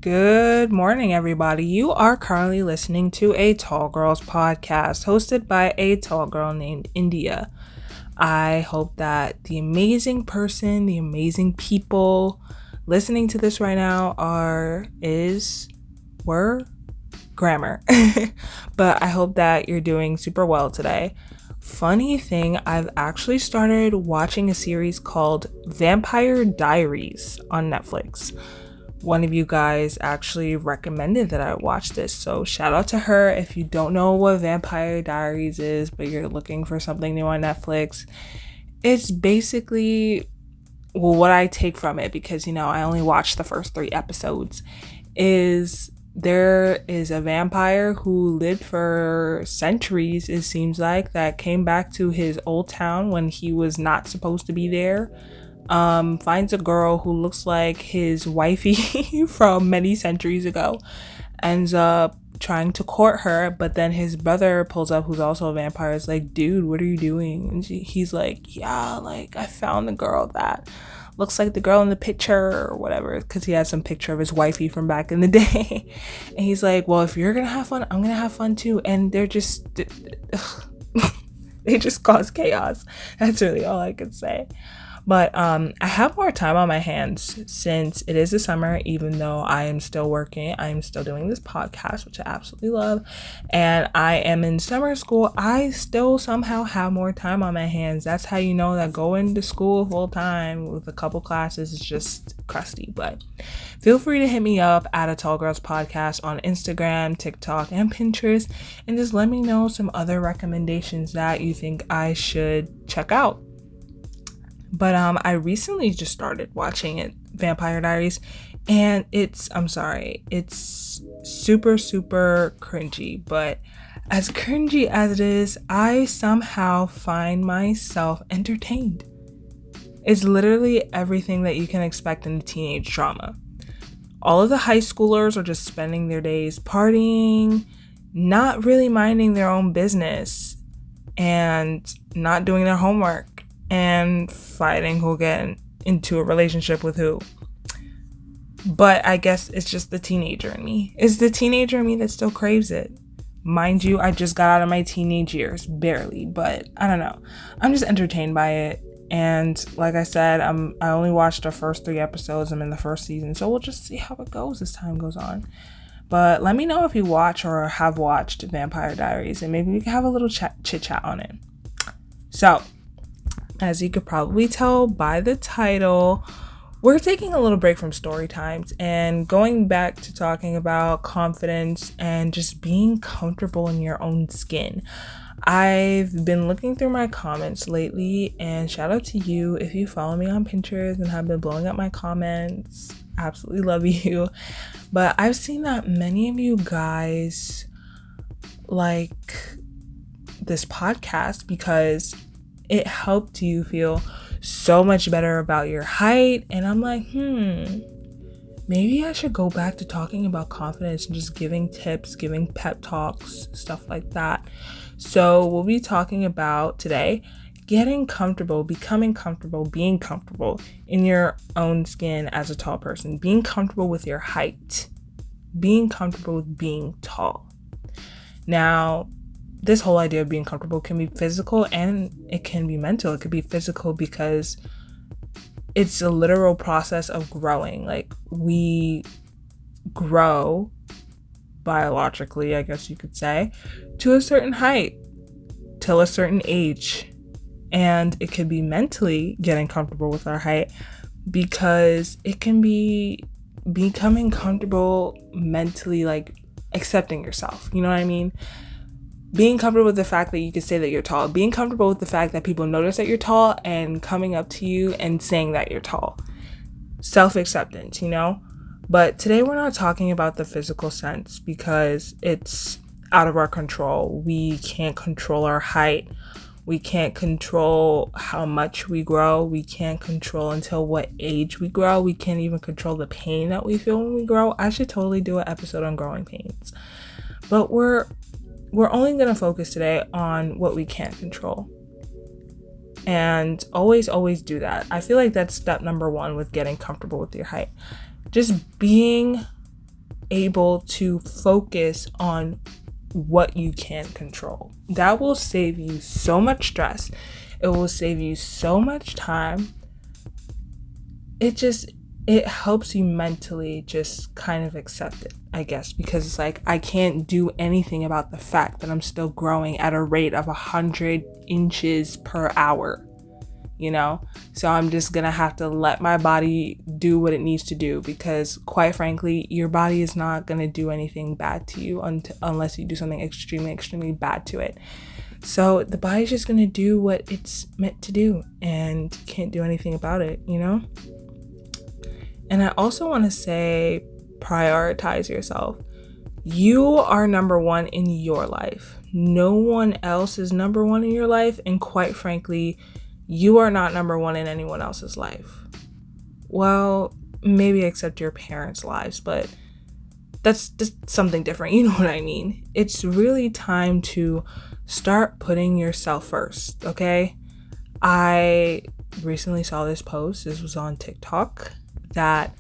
Good morning, everybody. You are currently listening to a Tall Girls podcast hosted by a tall girl named India. I hope that the amazing person, the amazing people listening to this right now were grammar. But I hope that you're doing super well today. Funny thing, I've actually started watching a series called Vampire Diaries on Netflix. One of you guys actually recommended that I watch this, so shout out to her. If you don't know what Vampire Diaries is, but you're looking for something new on Netflix, it's basically, what I take from it, because I only watched the first 3 episodes, is there is a vampire who lived for centuries, it seems like, that came back to his old town when he was not supposed to be there. Finds a girl who looks like his wifey from many centuries ago, ends up trying to court her, but then his brother pulls up, who's also a vampire, is like, dude, what are you doing? And he's like, yeah, like, I found the girl that looks like the girl in the picture or whatever, because he has some picture of his wifey from back in the day. And he's like, well, if you're gonna have fun, I'm gonna have fun too. And they're just they just cause chaos. That's really all I could say. But I have more time on my hands since it is the summer, even though I am still working. I am still doing this podcast, which I absolutely love. And I am in summer school. I still somehow have more time on my hands. That's how you know that going to school full time with a couple classes is just crusty. But feel free to hit me up at a Tall Girls Podcast on Instagram, TikTok, and Pinterest. And just let me know some other recommendations that you think I should check out. But I recently just started watching it, Vampire Diaries, and it's super, super cringy. But as cringy as it is, I somehow find myself entertained. It's literally everything that you can expect in a teenage drama. All of the high schoolers are just spending their days partying, not really minding their own business, and not doing their homework, and fighting who'll get into a relationship with who. But I guess it's just the teenager in me. It's the teenager in me that still craves it. Mind you, I just got out of my teenage years, barely, but I don't know. I'm just entertained by it. And like I said, I only watched the first 3 episodes. I'm in the first season, so we'll just see how it goes as time goes on. But let me know if you watch or have watched Vampire Diaries, and maybe we can have a little chit chat on it. So, as you could probably tell by the title, we're taking a little break from story times and going back to talking about confidence and just being comfortable in your own skin. I've been looking through my comments lately, and shout out to you if you follow me on Pinterest and have been blowing up my comments. Absolutely love you. But I've seen that many of you guys like this podcast because it helped you feel so much better about your height. And I'm like, maybe I should go back to talking about confidence and just giving tips, giving pep talks, stuff like that. So we'll be talking about today getting comfortable, becoming comfortable, being comfortable in your own skin as a tall person, being comfortable with your height, being comfortable with being tall. Now, this whole idea of being comfortable can be physical and it can be mental. It could be physical because it's a literal process of growing. Like, we grow biologically, I guess you could say, to a certain height, till a certain age. And it could be mentally getting comfortable with our height because it can be becoming comfortable mentally, like accepting yourself. You know what I mean? Being comfortable with the fact that you can say that you're tall. Being comfortable with the fact that people notice that you're tall and coming up to you and saying that you're tall. Self-acceptance, But today we're not talking about the physical sense because it's out of our control. We can't control our height. We can't control how much we grow. We can't control until what age we grow. We can't even control the pain that we feel when we grow. I should totally do an episode on growing pains. But we're only going to focus today on what we can't control. And always do that. I feel like that's step number 1 with getting comfortable with your height. Just being able to focus on what you can control. That will save you so much stress. It will save you so much time. It helps you mentally just kind of accept it, I guess, because it's like I can't do anything about the fact that I'm still growing at a rate of 100 inches per hour, you know? So I'm just gonna have to let my body do what it needs to do, because quite frankly, your body is not gonna do anything bad to you unless you do something extremely, extremely bad to it. So the body's just gonna do what it's meant to do, and you can't do anything about it, you know? And I also want to say, prioritize yourself. You are number one in your life. No one else is number one in your life. And quite frankly, you are not number one in anyone else's life. Well, maybe except your parents' lives, but that's just something different. You know what I mean? It's really time to start putting yourself first, okay? I recently saw this post. This was on TikTok, that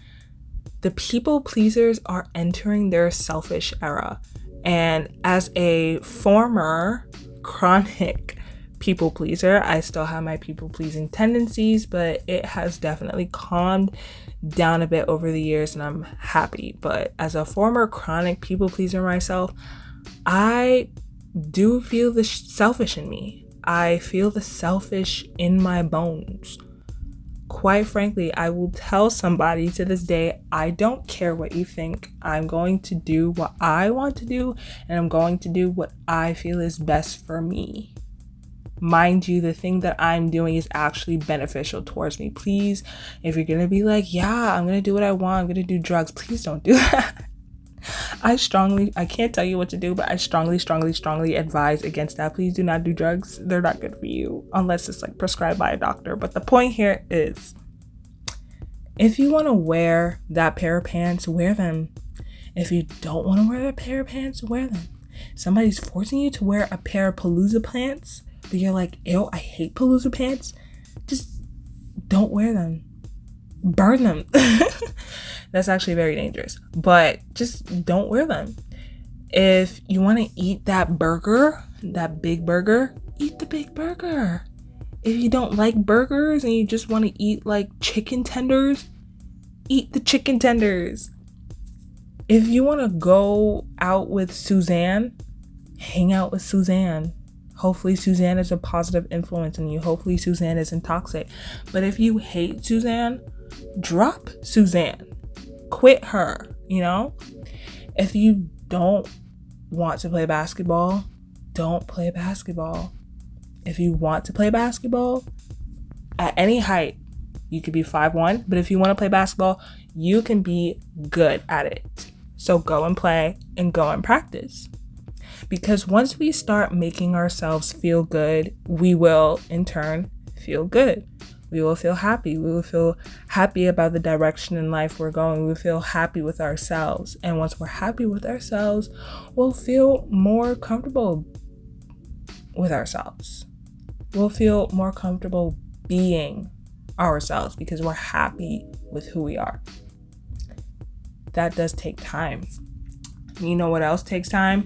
the people pleasers are entering their selfish era. And as a former chronic people pleaser, I still have my people pleasing tendencies, but it has definitely calmed down a bit over the years, and I'm happy. But as a former chronic people pleaser myself, I do feel the selfish in me. I feel the selfish in my bones. Quite frankly, I will tell somebody to this day, I don't care what you think. I'm going to do what I want to do, and I'm going to do what I feel is best for me. Mind you, the thing that I'm doing is actually beneficial towards me. Please, if you're going to be like, yeah, I'm going to do what I want, I'm going to do drugs, please don't do that. I can't tell you what to do, but I strongly advise against that. Please do not do drugs. They're not good for you unless it's like prescribed by a doctor. But the point here is, if you want to wear that pair of pants, wear them. If you don't want to wear that pair of pants, wear them. Somebody's forcing you to wear a pair of Palooza pants, but you're like, ew, I hate Palooza pants. Just don't wear them. Burn them. That's actually very dangerous, but just don't wear them. If you want to eat that burger, that big burger, eat the big burger. If you don't like burgers and you just want to eat like chicken tenders, eat the chicken tenders. If you want to go out with Suzanne, hang out with Suzanne. Hopefully Suzanne is a positive influence on you. Hopefully Suzanne isn't toxic. But if you hate Suzanne, drop Suzanne. Quit her, you know? If you don't want to play basketball, don't play basketball. If you want to play basketball at any height, you could be 5'1", but if you want to play basketball, you can be good at it. So go and play and go and practice. Because once we start making ourselves feel good, we will in turn feel good. We will feel happy. We will feel happy about the direction in life we're going. We will feel happy with ourselves. And once we're happy with ourselves, we'll feel more comfortable with ourselves. We'll feel more comfortable being ourselves because we're happy with who we are. That does take time. You know what else takes time?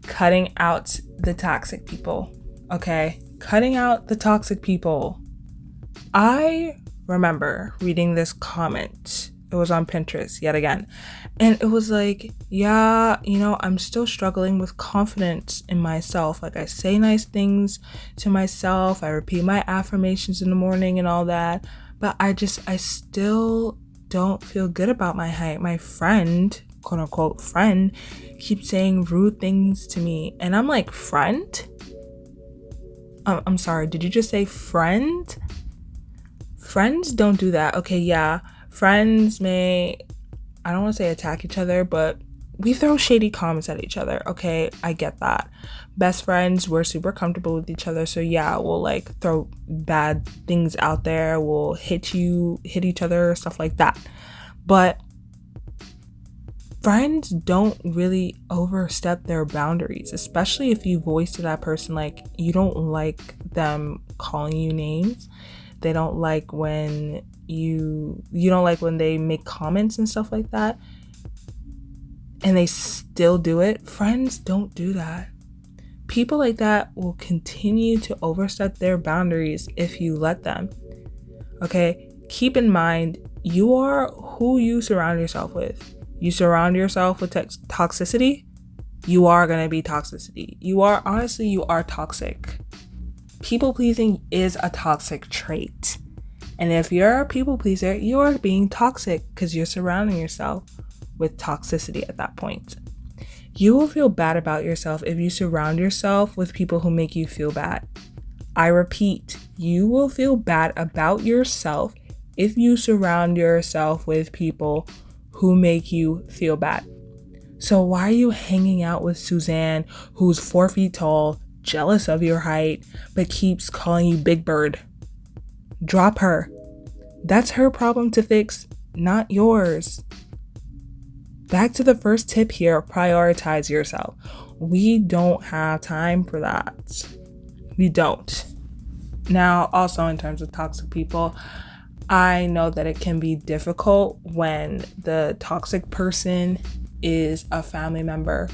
Cutting out the toxic people. Okay? Cutting out the toxic people. I remember reading this comment. It was on Pinterest yet again. And it was like, yeah, I'm still struggling with confidence in myself. Like I say nice things to myself. I repeat my affirmations in the morning and all that. But I still don't feel good about my height. My friend, quote unquote friend, keeps saying rude things to me. And I'm like, friend? I'm sorry, did you just say friend? Friends don't do that. Okay, yeah. Friends may, I don't want to say attack each other, but we throw shady comments at each other. Okay, I get that. Best friends, we're super comfortable with each other. So yeah, we'll like throw bad things out there. We'll hit each other, stuff like that. But friends don't really overstep their boundaries, especially if you voice to that person like you don't like them calling you names. They don't like when you don't like when they make comments and stuff like that. and they still do it. Friends don't do that. People like that will continue to overstep their boundaries if you let them. Okay? Keep in mind, you are who you surround yourself with. You surround yourself with toxicity, you are going to be toxicity. You are toxic. People pleasing is a toxic trait. And if you're a people pleaser, you are being toxic because you're surrounding yourself with toxicity at that point. You will feel bad about yourself if you surround yourself with people who make you feel bad. I repeat, you will feel bad about yourself if you surround yourself with people who make you feel bad. So why are you hanging out with Suzanne, who's 4 feet tall, jealous of your height, but keeps calling you Big Bird? Drop her. That's her problem to fix, not yours. Back to the first tip here, prioritize yourself. We don't have time for that. We don't. Now, also in terms of toxic people, I know that it can be difficult when the toxic person is a family member.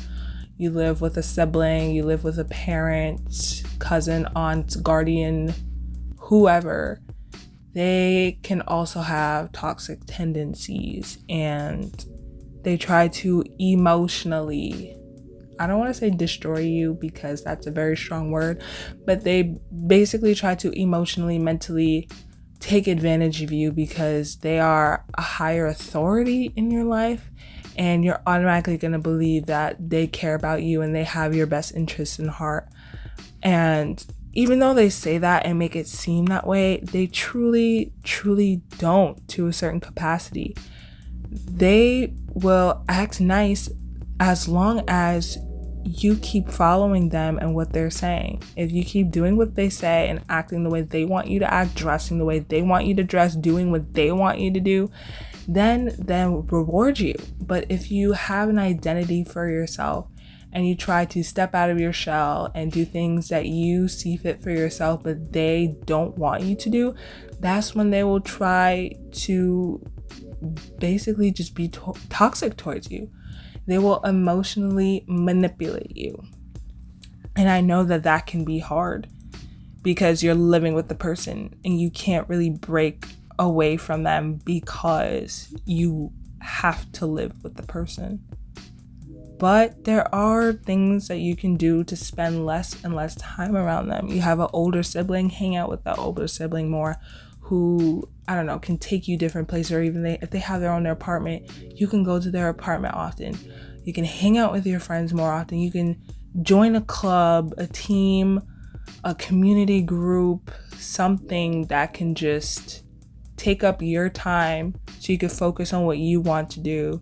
You live with a sibling, you live with a parent, cousin, aunt, guardian, whoever. They can also have toxic tendencies, and they try to emotionally, I don't want to say destroy you because that's a very strong word, but they basically try to emotionally, mentally take advantage of you because they are a higher authority in your life, and you're automatically going to believe that they care about you and they have your best interests in heart. And even though they say that and make it seem that way, they truly, truly don't to a certain capacity. They will act nice as long as you keep following them and what they're saying. If you keep doing what they say and acting the way they want you to act, dressing the way they want you to dress, doing what they want you to do, then reward you. But if you have an identity for yourself and you try to step out of your shell and do things that you see fit for yourself but they don't want you to do, that's when they will try to basically just be toxic towards you. They will emotionally manipulate you. And I know that that can be hard because you're living with the person and you can't really break away from them because you have to live with the person. But there are things that you can do to spend less and less time around them. You have an older sibling, hang out with that older sibling more, who, I don't know, can take you different places, or even if they have their own apartment, you can go to their apartment often. You can hang out with your friends more often. You can join a club, a team, a community group, something that can just take up your time so you can focus on what you want to do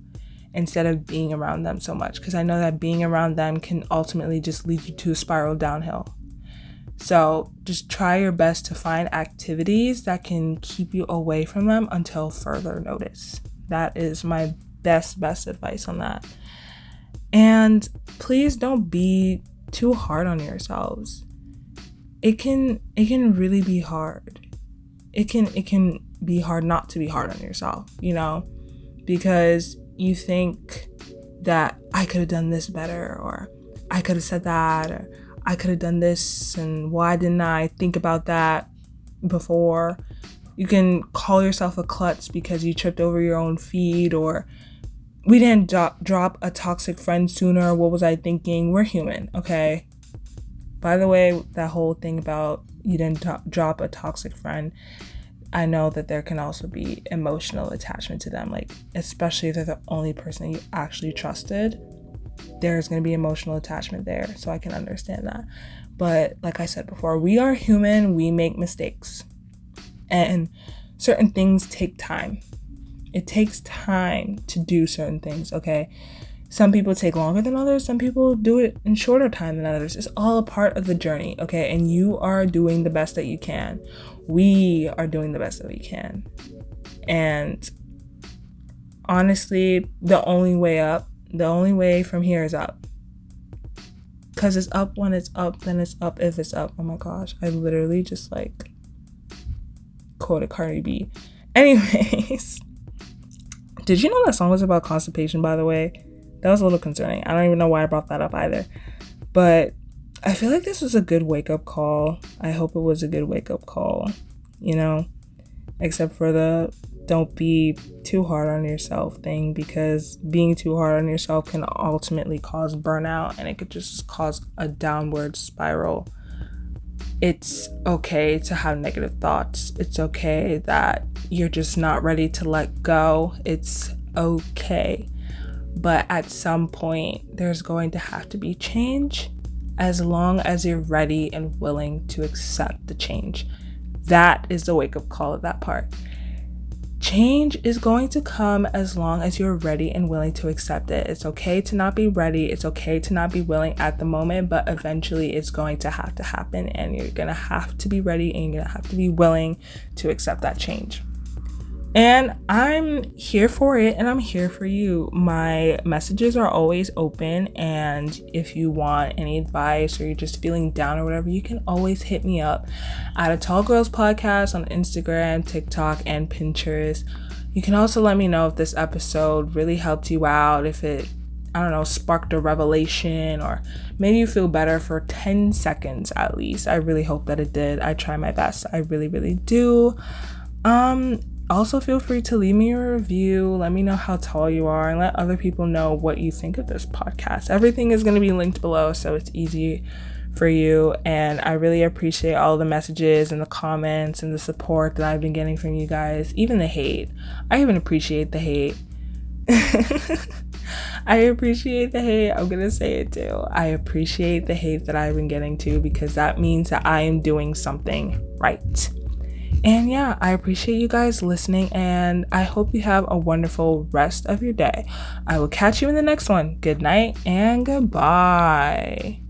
instead of being around them so much. Because I know that being around them can ultimately just lead you to a spiral downhill. So just try your best to find activities that can keep you away from them until further notice. That is my best advice on that. And please don't be too hard on yourselves. It can really be hard. It can be hard not to be hard on yourself, because you think that I could have done this better, or I could have said that, or I could have done this, and why didn't I think about that before? You can call yourself a klutz because you tripped over your own feet, or we didn't drop a toxic friend sooner. What was I thinking? We're human, okay? By the way, that whole thing about you didn't drop a toxic friend, I know that there can also be emotional attachment to them, like especially if they're the only person you actually trusted. There's going to be emotional attachment there, so I can understand that. But like I said before, we are human, we make mistakes, and certain things take time. It takes time to do certain things, okay? Some people take longer than others, some people do it in shorter time than others. It's all a part of the journey, okay? And you are doing the best that you can. We are doing the best that we can. And honestly, the only way from here is up. Because it's up when it's up, then it's up if it's up. Oh my gosh, I literally just quoted Cardi B. Anyways, did you know that song was about constipation, by the way? That was a little concerning. I don't even know why I brought that up either. But I feel like this was a good wake-up call. I hope it was a good wake-up call, except for the don't be too hard on yourself thing, because being too hard on yourself can ultimately cause burnout, and it could just cause a downward spiral. It's okay to have negative thoughts. It's okay that you're just not ready to let go. It's okay. But at some point, there's going to have to be change, as long as you're ready and willing to accept the change. That is the wake-up call of that part. Change is going to come as long as you're ready and willing to accept it. It's okay to not be ready. It's okay to not be willing at the moment, but eventually it's going to have to happen, and you're going to have to be ready and you're going to have to be willing to accept that change. And I'm here for it, and I'm here for you. My messages are always open, and if you want any advice or you're just feeling down or whatever, you can always hit me up at a Tall Girls Podcast on Instagram, TikTok, and Pinterest. You can also let me know if this episode really helped you out, if it, sparked a revelation, or made you feel better for 10 seconds at least. I really hope that it did. I try my best. I really, really do. Also, feel free to leave me a review. Let me know how tall you are, and let other people know what you think of this podcast. Everything is going to be linked below, so it's easy for you. And I really appreciate all the messages and the comments and the support that I've been getting from you guys. Even the hate. I even appreciate the hate. I appreciate the hate. I'm going to say it too. I appreciate the hate that I've been getting too, because that means that I am doing something right. And yeah, I appreciate you guys listening, and I hope you have a wonderful rest of your day. I will catch you in the next one. Good night and goodbye.